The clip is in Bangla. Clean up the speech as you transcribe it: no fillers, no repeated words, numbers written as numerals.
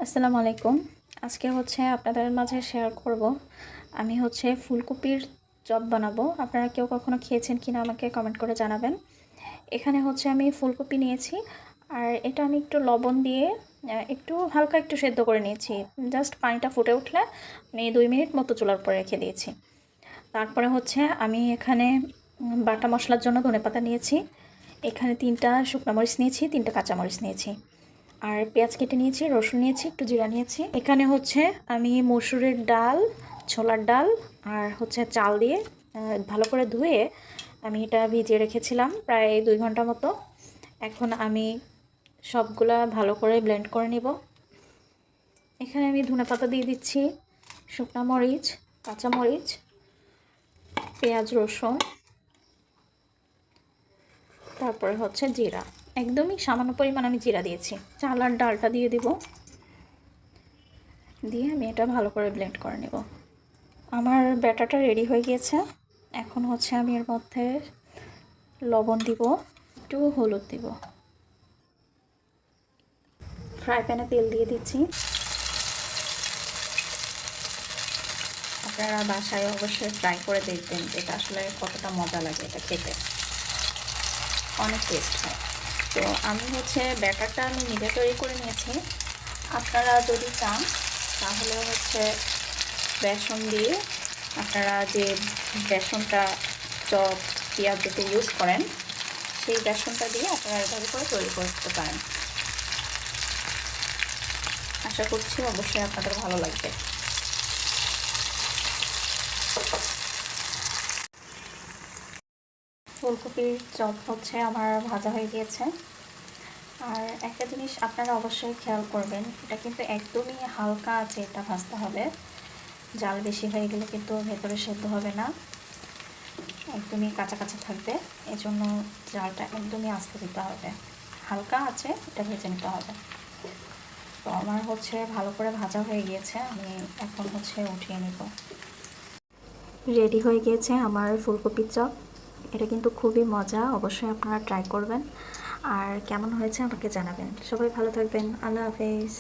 আসসালামু আলাইকুম। আজকে আপনাদের মাঝে শেয়ার করব আমি ফুলকপির চপ বানাবো। আপনারা কেউ কখনো খেয়েছেন কিনা আমাকে কমেন্ট করে জানাবেন। এখানে আমি ফুলকপি নিয়েছি আর এটা আমি একটু লবণ দিয়ে একটু হালকা একটু সেদ্ধ করে নিয়েছি। জাস্ট পানিটা ফুটে উঠলে আমি 2 মিনিট মতো চুলার উপরে রেখে দিয়েছি। তারপরে আমি এখানে বাটা মশলার জন্য ধনেপাতা নিয়েছি। এখানে 3টা শুকনো মরিচ নিয়েছি, 3টা কাঁচা মরিচ নিয়েছি। আর পেঁয়াজ কেটে নিয়েছি, রসুন নিয়েছি, একটু জিরা নিয়েছি। এখানে আমি মসুরের ডাল, ছোলার ডাল আর চাল দিয়ে ভালো করে ধুয়ে আমি এটা ভিজিয়ে রেখেছিলাম প্রায় 2 ঘন্টা মতো। এখন আমি সবগুলা ভালো করে ব্লেন্ড করে নিব। এখানে আমি ধনেপাতা দিয়ে দিচ্ছি, শুকনো মরিচ, কাঁচা মরিচ, পেঁয়াজ, রসুন, তারপরে জিরা। একদমই সামান্য পরিমাণ আমি জিরা দিয়েছি। চাল আর ডালটা দিয়ে দিব, দিয়ে আমি এটা ভালো করে ব্লেন্ড করে নেব। আমার ব্যাটারটা রেডি হয়ে গিয়েছে। এখন আমি এর মধ্যে লবণ দিব, একটু হলুদ দিব। ফ্রাই প্যানে তেল দিয়ে দিচ্ছি। আপনারা বাসায় অবশ্যই ট্রাই করে দেখবেন এটা আসলে কতটা মজা লাগে, এটা খেতে অনেক টেস্ট হয়। তো আমি ব্যাটারটা আমি নিজে তৈরি করে নিয়েছি। আপনারা যদি চান তাহলে বেসন দিয়ে, আপনারা যে বেসনটা চপ পেঁয়াজ দিতে ইউজ করেন সেই বেসনটা দিয়ে আপনারা এভাবে করে তৈরি করতে পারেন। আশা করছি অবশ্যই আপনাদের ভালো লাগবে। ফুলকপির চপ আমার ভাজা হয়ে গিয়েছে। আর একটা জিনিস আপনারা অবশ্যই খেয়াল করবেন, এটা কিন্তু একদমই হালকা আছে, এটা ভাজতে হবে। জাল বেশি হয়ে গেলে কিন্তু ভেতরে সেদ্ধ হবে না, একদমই কাঁচা কাঁচা থাকবে। এজন্য জালটা একদমই আস্তে দিতে হবে, হালকা আছে এটা ভেজে নিতে হবে। তো আমার ভালো করে ভাজা হয়ে গিয়েছে, আমি এখন উঠিয়ে নেব। রেডি হয়ে গিয়েছে আমার ফুলকপির চপ। এটা কিন্তু খুবই মজা, অবশ্যই আপনারা ট্রাই করবেন। আর কেমন হয়েছে আমাকে জানাবেন। সবাই ভালো থাকবেন। আল্লাহ হাফেজ।